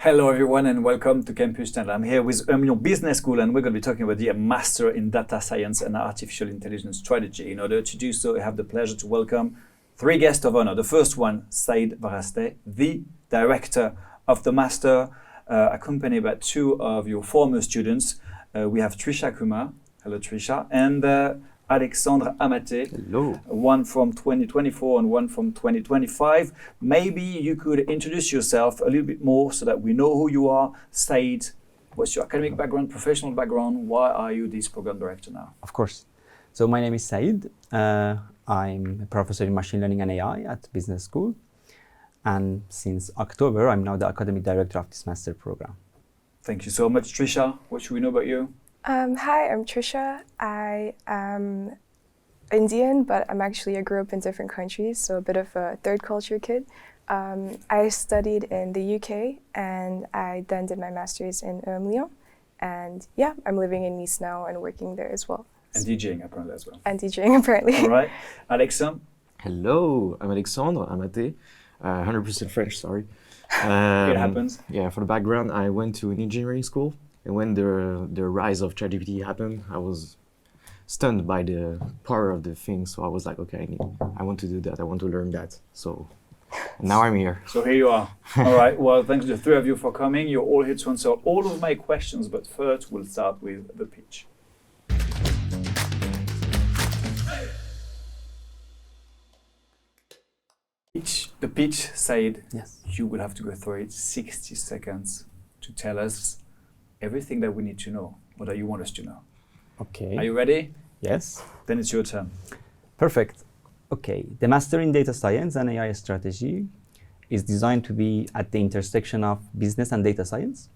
Hello everyone and welcome to Campus 10. I'm here with Emlyon Business School and we're going to be talking about the Master in Data Science and Artificial Intelligence Strategy. In order to do so, I have the pleasure to welcome three guests of honor. The first one, Said Varaste, the Director of the Master, accompanied by two of your former students. We have Trisha Kumar, hello Trisha, and Alexandre Amate, hello. One from 2024 and one from 2025. Maybe you could introduce yourself a little bit more so that we know who you are. Said, what's your academic background, professional background? Why are you this program director now? Of course. So my name is Said. I'm a professor in machine learning and AI at Business School. And since October, I'm now the academic director of this master program. Thank you so much, Trisha. What should we know about you? Hi, I'm Trisha. I am Indian, but I grew up in different countries, so a bit of a third culture kid. I studied in the UK and I then did my master's in Emlyon. And yeah, I'm living in Nice now and working there as well. And DJing apparently as well. And DJing apparently. All right. Alexandre? Hello, I'm Alexandre Amate, 100% French, sorry. It happens. Yeah, for the background, I went to an engineering school. And when the rise of ChatGPT happened, I was stunned by the power of the thing. So I was like, okay, I want to do that. I want to learn that. So now I'm here. So here you are. All right. Well, thanks to the three of you for coming. You're all here to answer all of my questions. But first, we'll start with the pitch. The pitch said Yes. you will have to go through it 60 seconds to tell us everything that we need to know, or that you want us to know. Okay. Are you ready? Yes. Then it's your turn. Perfect. Okay. The Master in Data Science and AI Strategy is designed to be at the intersection of business and data science.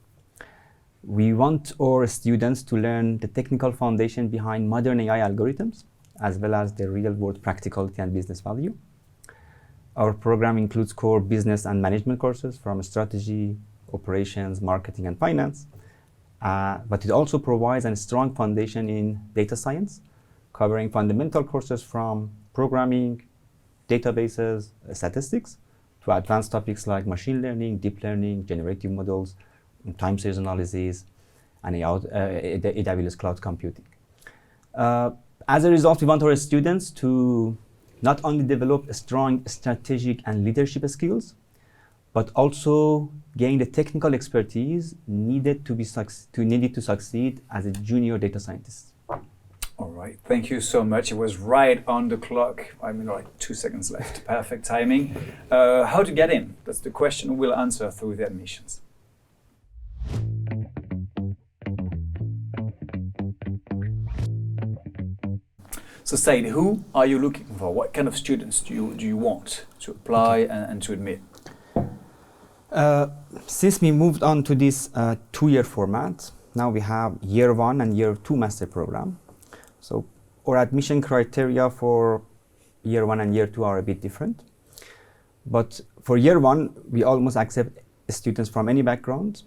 We want our students to learn the technical foundation behind modern AI algorithms, as well as the real-world practicality and business value. Our program includes core business and management courses from strategy, operations, marketing, and finance. But it also provides a strong foundation in data science, covering fundamental courses from programming, databases, statistics, to advanced topics like machine learning, deep learning, generative models, time series analysis, and AWS cloud computing. As a result, we want our students to not only develop strong strategic and leadership skills, but also gain the technical expertise needed to succeed as a junior data scientist. All right. Thank you so much. It was right on the clock. I mean, like 2 seconds left. Perfect timing. How to get in? That's the question we'll answer through the admissions. So Said, who are you looking for? What kind of students do you want to apply and to admit? Since we moved on to this two-year format, now we have year one and year two master program. So our admission criteria for year one and year two are a bit different. But for year one, we almost accept students from any background,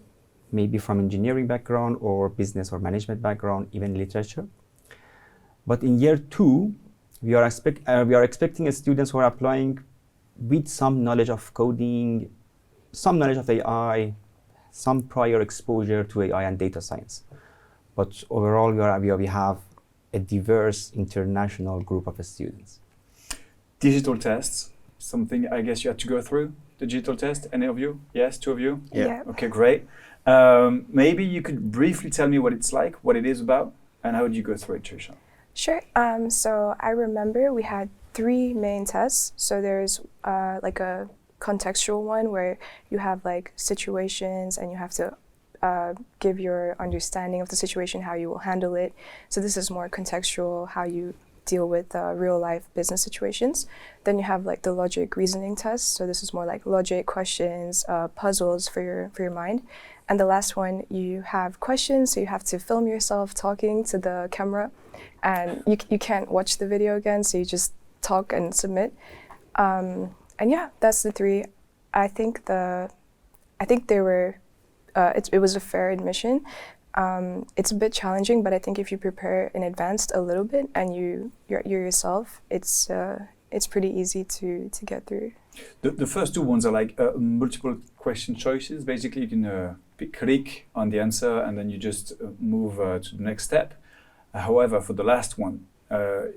maybe from engineering background or business or management background, even literature. But in year two, we are expecting students who are applying with some knowledge of coding, some knowledge of AI, some prior exposure to AI and data science. But overall, we have a diverse international group of students. Digital tests, something I guess you had to go through. The digital test, any of you? Yes, two of you? Yeah. Okay, great. Maybe you could briefly tell me what it's like, what it is about, and how did you go through it, Trisha? Sure. So I remember we had 3 main tests. So there's like a contextual one where you have like situations and you have to give your understanding of the situation, how you will handle it. So this is more contextual, how you deal with real life business situations. Then you have like the logic reasoning test. So this is more like logic questions, puzzles for your mind. And the last one, you have questions, so you have to film yourself talking to the camera, and you can't watch the video again, so you just talk and submit. And yeah, that's the 3. I think they were. It was a fair admission. It's a bit challenging, but I think if you prepare in advance a little bit and you're yourself, it's pretty easy to get through. The first two ones are like multiple question choices. Basically, you can click on the answer and then you just move to the next step. However, for the last one,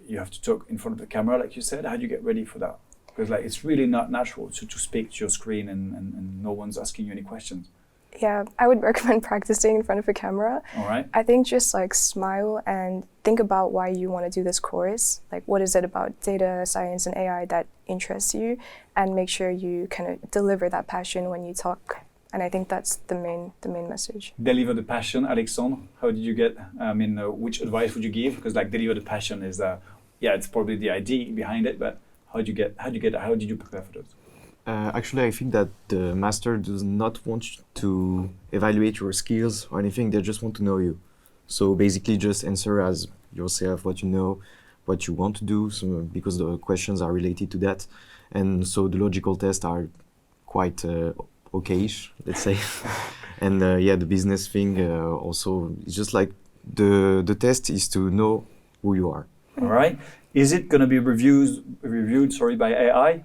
you have to talk in front of the camera, like you said. How do you get ready for that? Because like it's really not natural to speak to your screen and no one's asking you any questions. Yeah, I would recommend practicing in front of a camera. All right. I think just like smile and think about why you want to do this course. Like, what is it about data science and AI that interests you? And make sure you kind of deliver that passion when you talk. And I think that's the main message. Deliver the passion, Alexandre. How did you get? I mean, which advice would you give? Because like deliver the passion is, yeah, it's probably the idea behind it. But how did you get? How did you prepare for those? Actually, I think that the master does not want to evaluate your skills or anything. They just want to know you. So basically, just answer as yourself what you know, what you want to do. So because the questions are related to that, and so the logical tests are quite okayish, let's say. And yeah, the business thing also is just like the test is to know who you are. All right. Is it going to be reviewed by AI?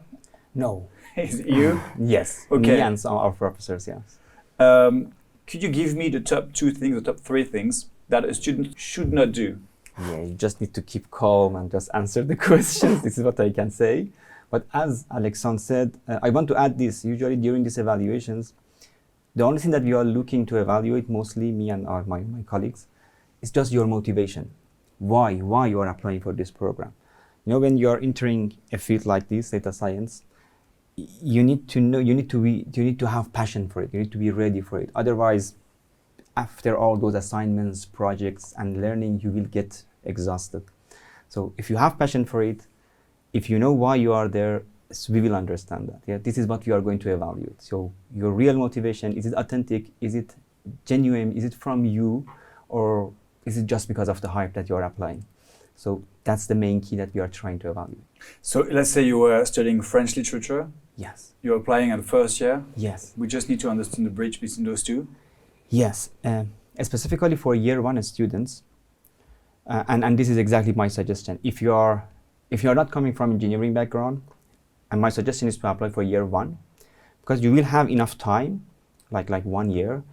No. Is it you? Yes. Okay. Me and some of our professors, yes. Could you give me the top 2 things, the top 3 things that a student should not do? Yeah, you just need to keep calm and just answer the questions. This is what I can say. But as Alexandre said, I want to add this. Usually during these evaluations, the only thing that we are looking to evaluate, mostly me and my colleagues, is just your motivation. Why you are applying for this program. You know, when you are entering a field like this, data science, you need to know, you need to have passion for it. You need to be ready for it. Otherwise, after all those assignments, projects, and learning, you will get exhausted. So if you have passion for it, if you know why you are there, we will understand that. Yeah, this is what we are going to evaluate. So your real motivation, is it authentic? Is it genuine? Is it from you? Or is it just because of the hype that you are applying? So that's the main key that we are trying to evaluate. So let's say you were studying French literature. Yes. You're applying at the first year. Yes. We just need to understand the bridge between those two. Yes. Specifically for year 1 students, and this is exactly my suggestion. If you are not coming from engineering background, and my suggestion is to apply for year 1, because you will have enough time, like 1 year,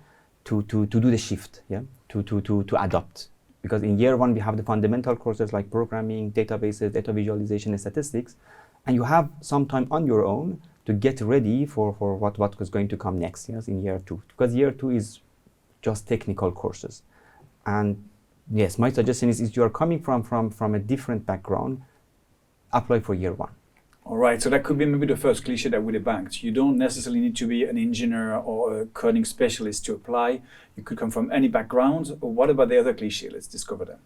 to do the shift, yeah, to adopt. Because in year 1 we have the fundamental courses like programming, databases, data visualization, and statistics, and you have some time on your own to get ready for what is going to come next, yes, in year 2. Because year 2 is just technical courses. And yes, my suggestion is you are coming from a different background, apply for year 1. All right, so that could be maybe the first cliche that we debunked. You don't necessarily need to be an engineer or a coding specialist to apply. You could come from any background. Or what about the other cliche? Let's discover them.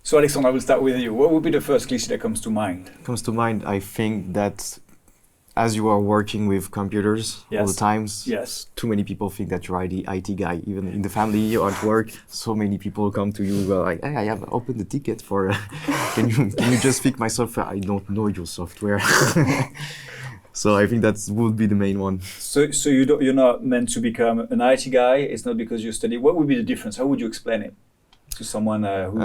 So Alexandre, I will start with you. What would be the first cliche that comes to mind? Comes to mind, I think that as you are working with computers all the times, yes, too many people think that you are the IT guy. Even in the family or at work, so many people come to you like, hey, I have opened the ticket for, can you just fix my software? I don't know your software. So I think that would be the main one. So you're not meant to become an IT guy. It's not because you study. What would be the difference? How would you explain it to someone who,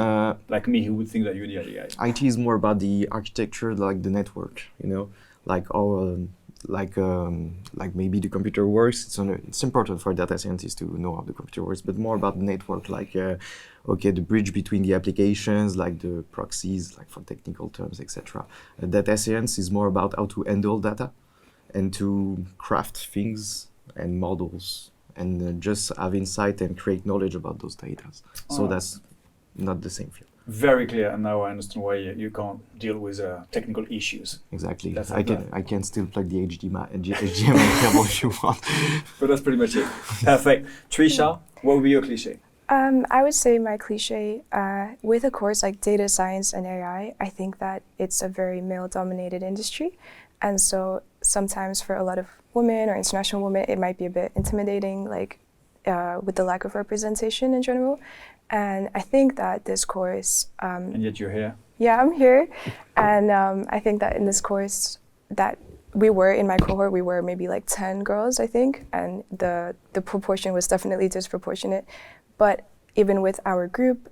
like me, who would think that you're the IT guy? IT is more about the architecture, like the network, you know, like all, like maybe the computer works. It's important for data scientists to know how the computer works, but more about the network, like okay, the bridge between the applications, like the proxies, like for technical terms, etc. Data science is more about how to handle data and to craft things and models and just have insight and create knowledge about those data. So that's not the same field. Very clear, and now I understand why you can't deal with technical issues. Exactly. I can still plug the HDMI cable if you want. But that's pretty much it. Perfect. Trisha, what would be your cliche? I would say my cliche, with a course like data science and AI, I think that it's a very male-dominated industry. And so sometimes for a lot of women or international women, it might be a bit intimidating, like with the lack of representation in general. And I think that this course... and yet you're here. Yeah, I'm here. And I think that in this course that in my cohort, we were maybe like 10 girls, I think. And the proportion was definitely disproportionate. But even with our group,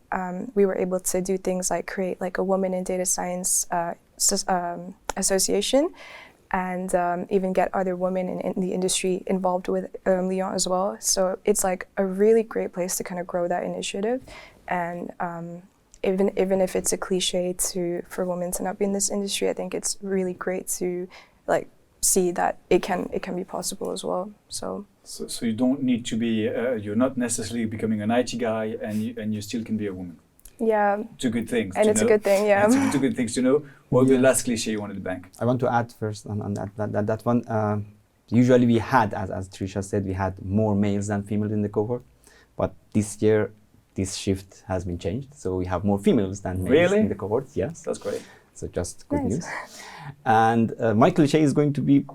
we were able to do things like create like a woman in data science association, and even get other women in the industry involved with Emlyon as well. So it's like a really great place to kind of grow that initiative. And even if it's a cliche for women to not be in this industry, I think it's really great to like see that it can be possible as well. So you don't need to be, you're not necessarily becoming an IT guy, and you still can be a woman. Yeah. Two good things. And it's a good thing, yeah. It's two good things to know. What the last cliche you wanted to bank? I want to add first on that one. Usually we had, as Trisha said, we had more males than females in the cohort, but this year this shift has been changed. So we have more females than males in the cohort. Yes, that's great. So just good news. And my cliche is going to be,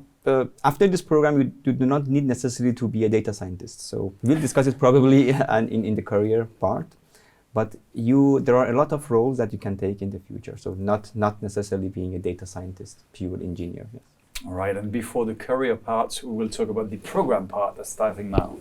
after this program, you do not need necessarily to be a data scientist. So we'll discuss it probably in the career part. But there are a lot of roles that you can take in the future. So not necessarily being a data scientist, pure engineer. Yes. All right, and before the career part, we will talk about the program part that's starting now.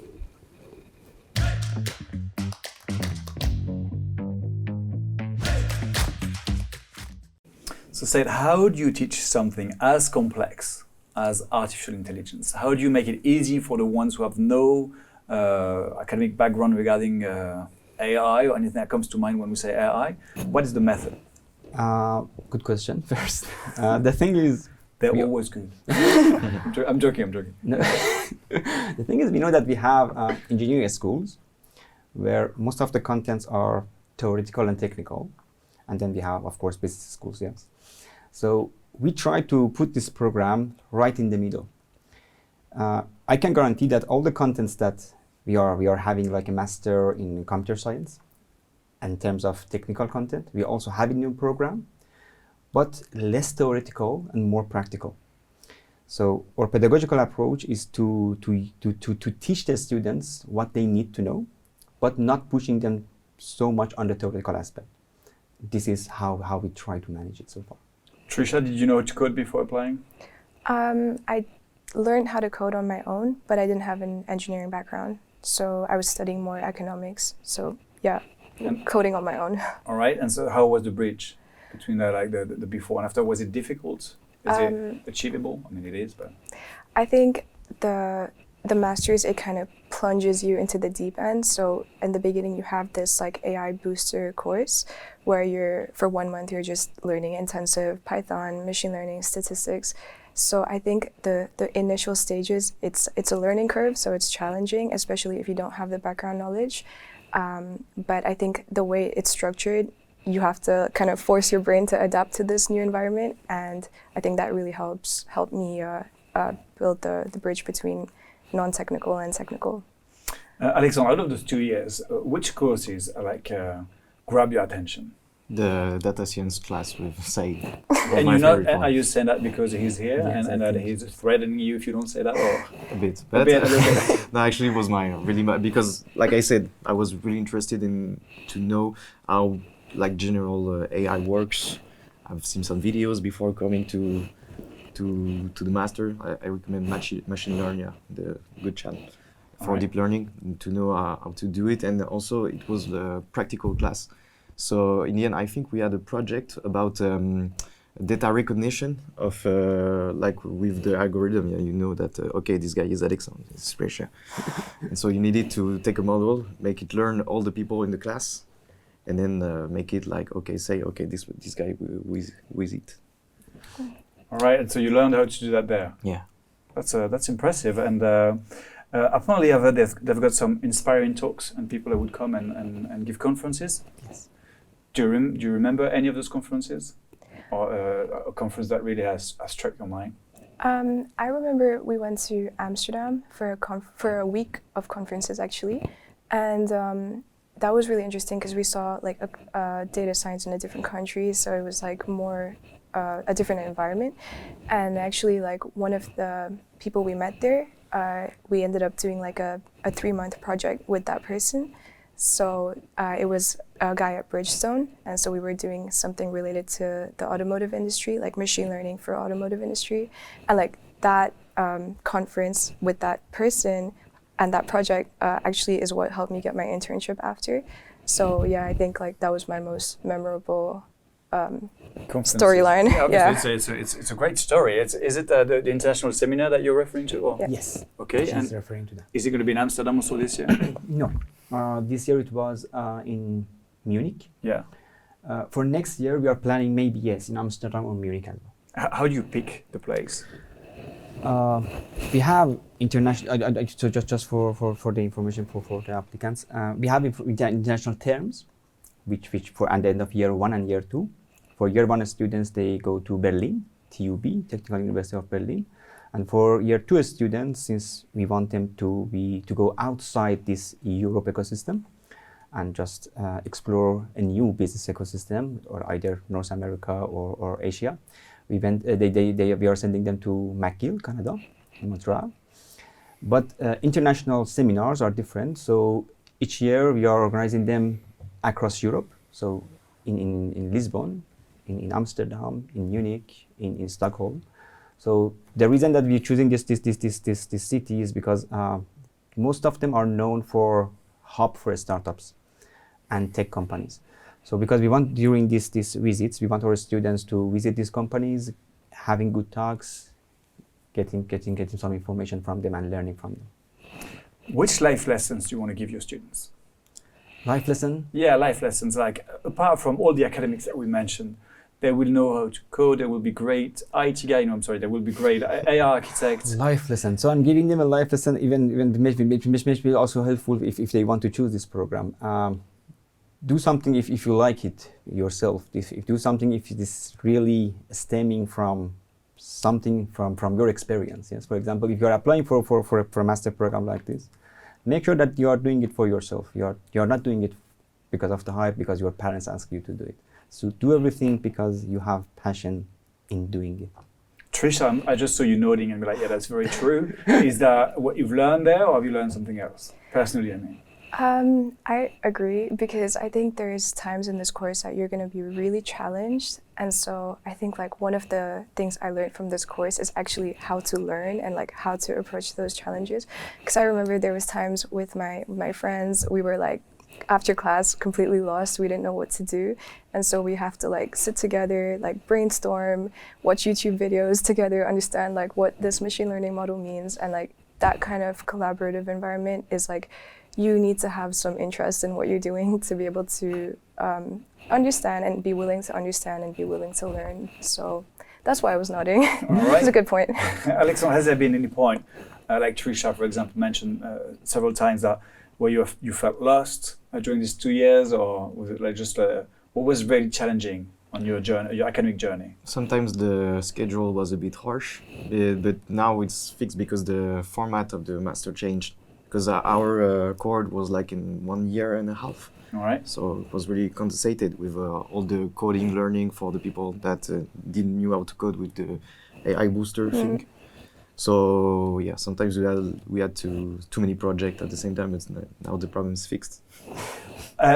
So Said, how do you teach something as complex as artificial intelligence? How do you make it easy for the ones who have no academic background regarding AI or anything that comes to mind when we say AI? What is the method? Good question first. The thing is... They're always good. I'm joking. No. The thing is, we know that we have engineering schools where most of the contents are theoretical and technical. And then we have, of course, business schools, yes. So we try to put this program right in the middle. I can guarantee that all the contents that we are having, like a master in computer science, in terms of technical content, we also have a new program, but less theoretical and more practical. So our pedagogical approach is to teach the students what they need to know, but not pushing them so much on the theoretical aspect. This is how we try to manage it so far. Trisha, did you know to code before applying? I learned how to code on my own, but I didn't have an engineering background. So I was studying more economics. So yeah, coding on my own. All right, and so how was the bridge between that, like the before and after? Was it difficult? Is it achievable? I mean, it is, but... I think the master's, it kind of plunges you into the deep end. So in the beginning, you have this like AI booster course where for 1 month, you're just learning intensive Python, machine learning, statistics. So I think the initial stages, it's a learning curve, so it's challenging, especially if you don't have the background knowledge. But I think the way it's structured, you have to kind of force your brain to adapt to this new environment. And I think that really helped me build the bridge between non-technical and technical. Alexandre, out of those 2 years, which courses grab your attention? The data science class with Said. And are you saying that because he's here, yes, and that he's threatening you if you don't say that? Or? A bit. No, actually it was because like I said, I was really interested to know how like general AI works. I've seen some videos before coming to the master. I recommend Machine Learning, the good channel for deep learning, to know how to do it. And also it was the practical class. So in the end, I think we had a project about data recognition of like with the algorithm. Yeah, you know that okay, this guy is Alexandre, it's Trisha. And so you needed to take a model, make it learn all the people in the class, and then make it like this guy with it. All right, and so you learned how to do that there. Yeah, that's impressive. And apparently, I've heard they've got some inspiring talks and people that would come and give conferences. Yes. Do you remember any of those conferences, or a conference that really has struck your mind? I remember we went to Amsterdam for a week of conferences actually, and that was really interesting because we saw like data science in a different country, so it was like more a different environment. And actually, like one of the people we met there, we ended up doing like a 3-month project with that person. So it was a guy at Bridgestone, and so we were doing something related to the automotive industry, like machine learning for automotive industry. And like that conference with that person and that project actually is what helped me get my internship after. So yeah, I think like that was my most memorable Conferences. storyline. Yeah, obviously it's a great story. Is it the international seminar that you're referring to? Or? Yeah. Yes. Okay, She's and referring to that. is it going to be in Amsterdam also this year? No. This year it was in Munich. Yeah. For next year, we are planning maybe, yes, in Amsterdam or Munich as well. How do you pick the place? We have international, so just for the information for the applicants, we have international terms, which for at the end of year 1 and year 2. For year 1 students, they go to Berlin, TUB, Technical University of Berlin. And for year 2 students, since we want them to go outside this Europe ecosystem and just explore a new business ecosystem, or either North America or Asia, we are sending them to McGill, Canada, in Montreal. But international seminars are different. So each year we are organizing them across Europe. So in Lisbon, in Amsterdam, in Munich, in Stockholm. So the reason that we're choosing this city is because most of them are known for hub for startups and tech companies. So because we want during these visits, we want our students to visit these companies, having good talks, getting some information from them and learning from them. Which life lessons do you want to give your students? Life lesson? Yeah, life lessons. Like apart from all the academics that we mentioned, they will know how to code. They will be great IT guy. No, I'm sorry. They will be great AI architects. Life lesson. So I'm giving them a life lesson. Even maybe also helpful if they want to choose this program. Do something if you like it yourself. If do something if it is really stemming from something from your experience. Yes. For example, if you are applying for a master program like this, make sure that you are doing it for yourself. You are not doing it because of the hype, because your parents ask you to do it. So do everything because you have passion in doing it. Trisha, I just saw you nodding and be like, yeah, that's very true. Is that what you've learned there, or have you learned something else? Personally, I mean. I agree, because I think there's times in this course that you're going to be really challenged. And so I think like one of the things I learned from this course is actually how to learn and like how to approach those challenges. Because I remember there was times with my friends, we were like, after class, completely lost. We didn't know what to do. And so we have to like sit together, like brainstorm, watch YouTube videos together, understand like what this machine learning model means. And like that kind of collaborative environment is like, you need to have some interest in what you're doing to be able to understand and be willing to understand and be willing to learn. So that's why I was nodding. That's a good point. Alexandre, has there been any point, like Trisha, for example, mentioned several times that where you felt lost during these 2 years, or was it like just what was really challenging on your journey, your academic journey? Sometimes the schedule was a bit harsh, but now it's fixed because the format of the master changed. Because our cohort was like in 1.5 years. All right. So it was really compensated with all the coding learning for the people that didn't know how to code with the AI booster thing. So yeah, sometimes we had too many projects at the same time. Now the problem is fixed.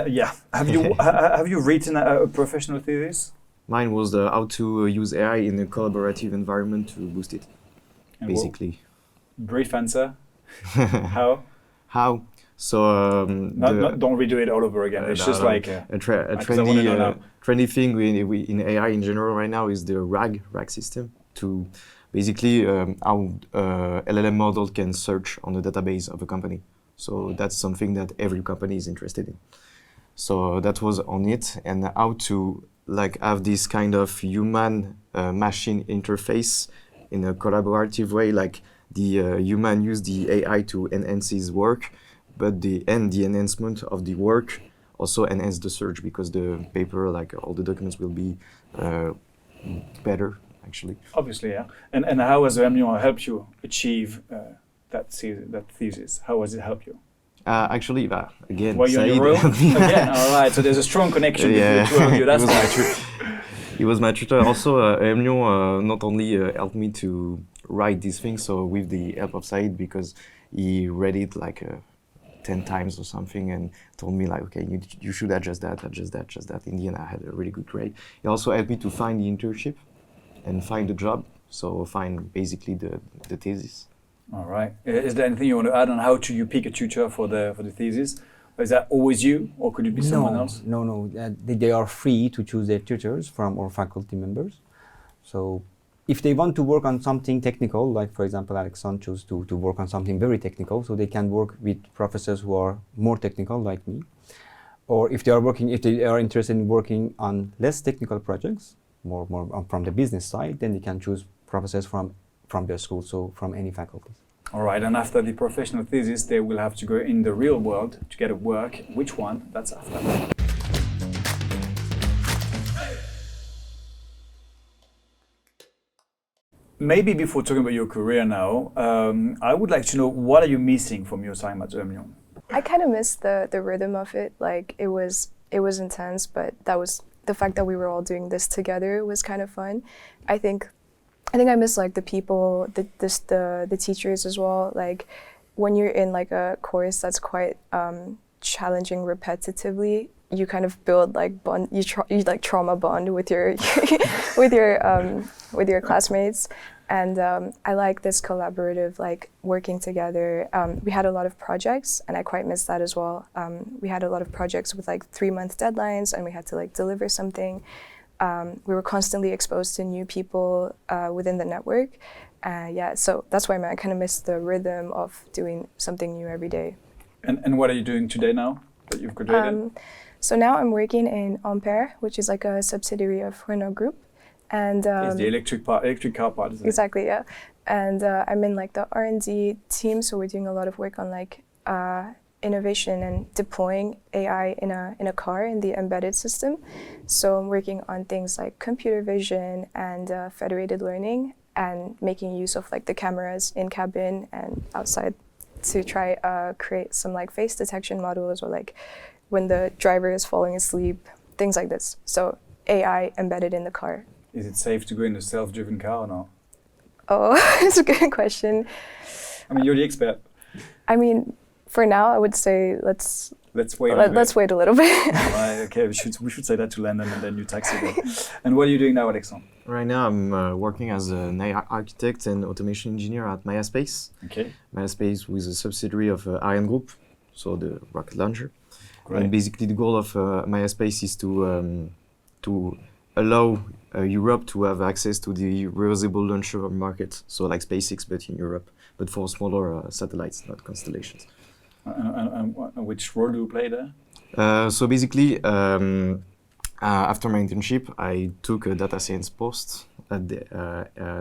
Yeah. Have you written a professional thesis? Mine was how to use AI in a collaborative environment to boost it, And basically. Brief answer. How? How? So don't redo it all over again. It's just like a trendy thing in AI in general right now is the RAG system, to basically how LLM model can search on the database of a company. So that's something that every company is interested in. So that was on it, and how to like have this kind of human machine interface in a collaborative way, like the human use the AI to enhance his work, but the enhancement of the work also enhance the search, because the paper, like all the documents, will be better actually. Obviously, yeah. And how has Emlyon helped you achieve that thesis? How has it helped you? Actually, again, were you on your own? Again, all right. So there's a strong connection between the two of you. That's nice. He was my tutor. Also, Emlyon not only helped me to write these things, so with the help of Said, because he read it like 10 times or something and told me like, okay, you should adjust that. In the end, I had a really good grade. He also helped me to find the internship and find the job, so find basically the thesis. All right. Is there anything you want to add on how you pick a tutor for the thesis? Is that always you, or could it be someone else? No. They are free to choose their tutors from our faculty members. So if they want to work on something technical, like for example, Alexandre chose to work on something very technical, so they can work with professors who are more technical, like me. Or if they are interested in working on less technical projects, more from the business side, then they can choose professors from their school, so from any faculties. All right, and after the professional thesis, they will have to go in the real world to get a work. Which one? That's after. Maybe before talking about your career now, I would like to know, what are you missing from your time at Emlyon? I kind of missed the rhythm of it. Like it was intense, but that was the fact that we were all doing this together was kind of fun. I think I miss like the people, the teachers as well. Like when you're in like a course that's quite challenging repetitively, you kind of build like bond. You like trauma bond with your with your classmates. And I like this collaborative, like working together. We had a lot of projects, and I quite miss that as well. We had a lot of projects with like 3-month deadlines, and we had to like deliver something. We were constantly exposed to new people within the network. Yeah, so that's why I kind of miss the rhythm of doing something new every day. And what are you doing today now that you've graduated? So now I'm working in Ampere, which is like a subsidiary of Renault Group. And it's the electric car part, isn't it? Exactly, yeah. And I'm in like the R&D team, so we're doing a lot of work on like innovation and deploying AI in a car in the embedded system. So I'm working on things like computer vision and federated learning, and making use of like the cameras in cabin and outside to try create some like face detection models, or like when the driver is falling asleep, things like this. So AI embedded in the car. Is it safe to go in a self-driven car or not? Oh, it's a good question. I mean, you're the expert. I mean, for now, I would say let's wait. Let's wait a little bit. Right, okay, we should say that to Landon, and then you taxi them. And what are you doing now, Alexandre? Right now, I'm working as an AI architect and automation engineer at MayaSpace. Okay. MayaSpace is a subsidiary of Ariane Group, so the rocket launcher. Great. And basically, the goal of MayaSpace is to allow Europe to have access to the reusable launcher market, so like SpaceX, but in Europe, but for smaller satellites, not constellations. And which role do you play there? So basically, after my internship, I took a data science post at the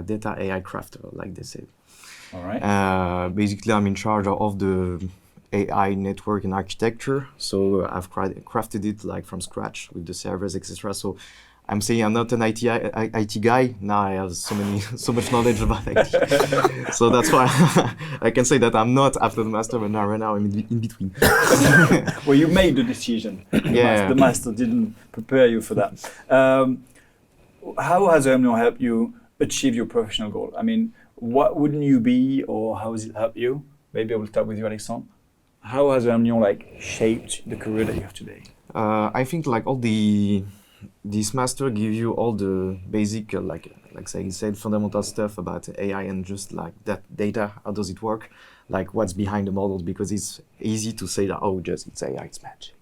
data AI crafter, like they say. All right. Basically, I'm in charge of the AI network and architecture. So I've crafted it like from scratch with the servers, etc. So I'm saying I'm not an IT guy. Now I have so much knowledge about IT. So that's why I can say that I'm not after the master, but now right now I'm in between. Well, you made the decision. Yeah. The master didn't prepare you for that. How has Emlyon helped you achieve your professional goal? I mean, what wouldn't you be, or how has it helped you? Maybe I will start with you, Alexandre. How has Emlyon shaped the career that you have today? I think like all this master give you all the basic like I said, fundamental stuff about AI and just like that data. How does it work? Like what's behind the models? Because it's easy to say that it's AI, it's magic.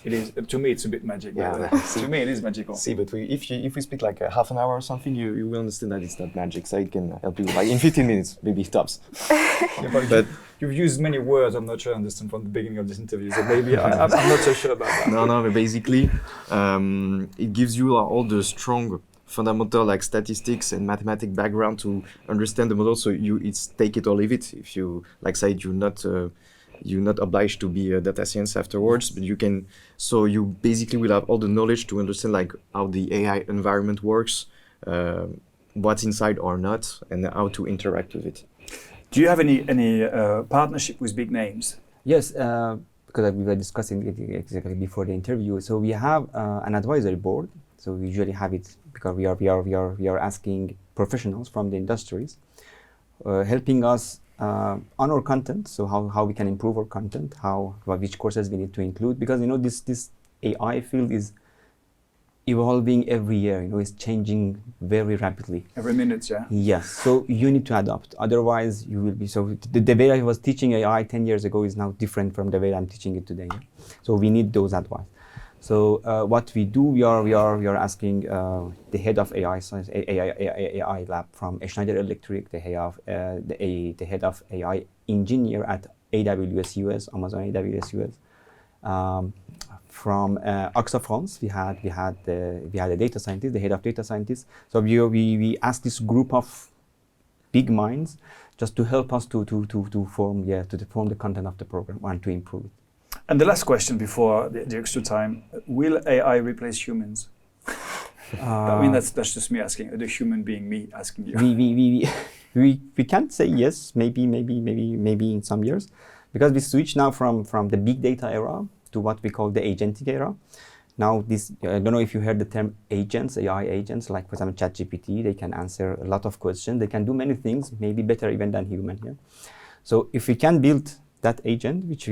It is. To me, it's a bit magic. Yeah. To me, it is magical. See, but if we speak like a half an hour or something, you will understand that it's not magic. So it can help you like in 15 minutes, maybe tops. Yeah, but you've used many words I'm not sure I understand from the beginning of this interview. So maybe I'm not so sure about that. No, but basically, it gives you all the strong fundamental like statistics and mathematic background to understand the model. So it's take it or leave it. If you like say you're not obliged to be a data science afterwards, but you can. So you basically will have all the knowledge to understand like how the AI environment works, what's inside or not, and how to interact with it. Do you have any partnership with big names? Yes, because we were discussing it exactly before the interview. So we have an advisory board. So we usually have it because we are asking professionals from the industries, helping us on our content. So how we can improve our content, which courses we need to include, because this AI field evolving every year. It's changing very rapidly. Every minute, yeah. Yes, so you need to adapt. Otherwise, you will be the way I was teaching AI 10 years ago is now different from the way I'm teaching it today. Yeah? So we need those advice. So what we do, we are asking the head of AI science, AI lab from Schneider Electric, the head of AI engineer at AWS US, Amazon AWS US. From AXA France, we had a data scientist, the head of data scientists. So we asked this group of big minds just to help us to form the content of the program and to improve it. And the last question before the extra time: will AI replace humans? I mean, that's just me asking. The human being me asking you. We can't say yes. Maybe in some years, because we switch now from the big data era to what we call the agentic era. Now, I don't know if you heard the term agents, AI agents, like for example ChatGPT. They can answer a lot of questions. They can do many things, maybe better even than human. Yeah? So if we can build that agent, which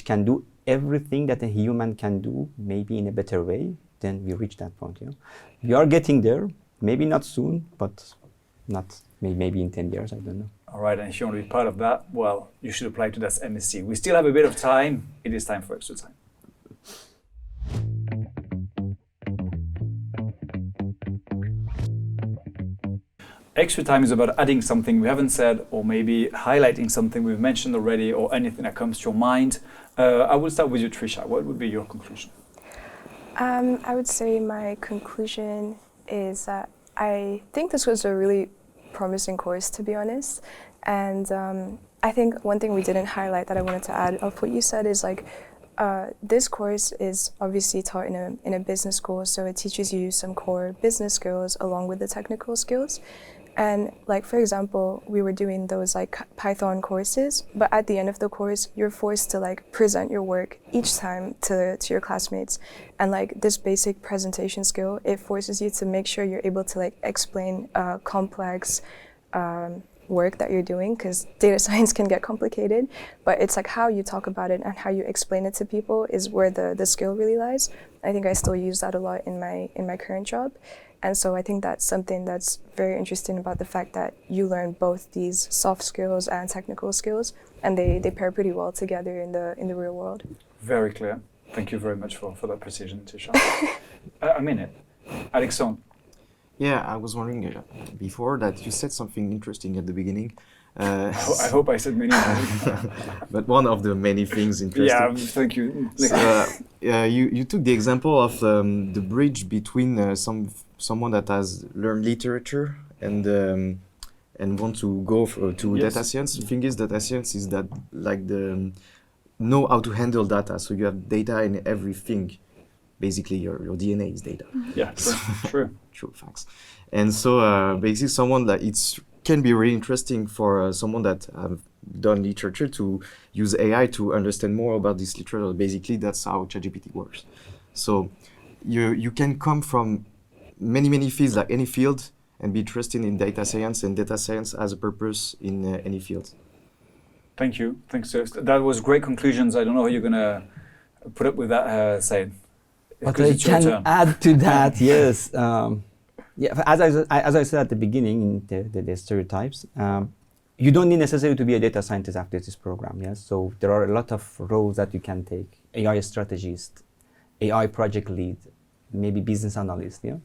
can do everything that a human can do, maybe in a better way, then we reach that point. We are getting there. Maybe not soon, but not maybe in 10 years. I don't know. All right, and if you want to be part of that, well, you should apply to that MSc. We still have a bit of time. It is time for extra time. Extra time is about adding something we haven't said, or maybe highlighting something we've mentioned already, or anything that comes to your mind. I will start with you, Trisha. What would be your conclusion? I would say my conclusion is that I think this was a really promising course, to be honest. And I think one thing we didn't highlight that I wanted to add of what you said is like, this course is obviously taught in a business school, so it teaches you some core business skills along with the technical skills. And like, for example, we were doing those like Python courses, but at the end of the course, you're forced to like present your work each time to your classmates. And like this basic presentation skill, it forces you to make sure you're able to like explain complex work that you're doing, because data science can get complicated, but it's like how you talk about it and how you explain it to people is where the skill really lies. I think I still use that a lot in my current job. And so I think that's something that's very interesting about the fact that you learn both these soft skills and technical skills, and they pair pretty well together in the real world. Very clear. Thank you very much for that precision, Tisha. I mean it. Alexandre. Yeah, I was wondering before that you said something interesting at the beginning. I hope I said many things. But one of the many things interesting. Yeah, thank you. So, you took the example of the bridge between someone that has learned literature and want to go to Yes. data science. The thing is, data science is that like the know how to handle data. So you have data in everything. Basically, your DNA is data. Yeah, true. True facts. And so basically someone that can be really interesting for someone that have done literature to use AI to understand more about this literature. Basically, that's how ChatGPT works. So you can come from many fields, like any field, and be interested in data science, and data science has a purpose in any field. Thank you. Thanks, sir. That was great conclusions. I don't know how you're going to put up with that saying. But I can add to that, yes. Yeah, as I said at the beginning, in the stereotypes, you don't need necessarily to be a data scientist after this program. Yes, so there are a lot of roles that you can take: AI strategist, AI project lead, maybe business analyst. Yeah.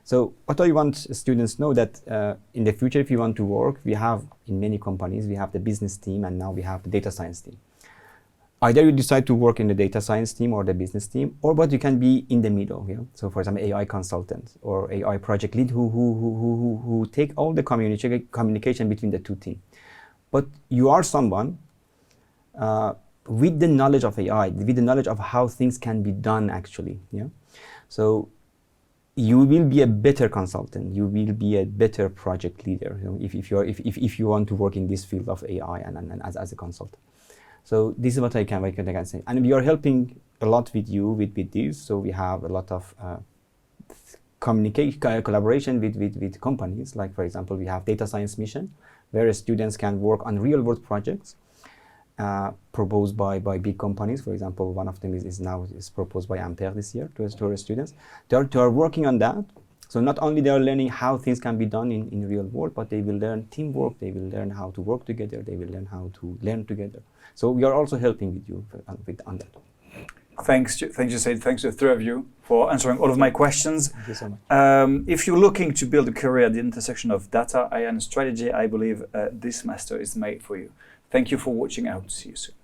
So what I want students to know that in the future, if you want to work, we have in many companies we have the business team, and now we have the data science team. Either you decide to work in the data science team or the business team, or but you can be in the middle. Yeah? So for example, AI consultant or AI project lead who take all the communication between the two teams. But you are someone with the knowledge of AI, with the knowledge of how things can be done actually. Yeah. So you will be a better consultant. You will be a better project leader, you know, if you want to work in this field of AI and as a consultant. So this is what I can say. And we are helping a lot with you with this. So we have a lot of collaboration with companies. Like for example, we have data science mission, where students can work on real world projects. proposed by big companies. For example, one of them is proposed by Ampere this year to our students. They are working on that. So not only they are learning how things can be done in real world, but they will learn teamwork, they will learn how to work together, they will learn how to learn together. So we are also helping with you on that. Thanks, Said. Thanks to the three of you for answering all of my questions. Thank you so much. If you're looking to build a career at the intersection of data, AI, and strategy, I believe this master is made for you. Thank you for watching. I hope to see you soon.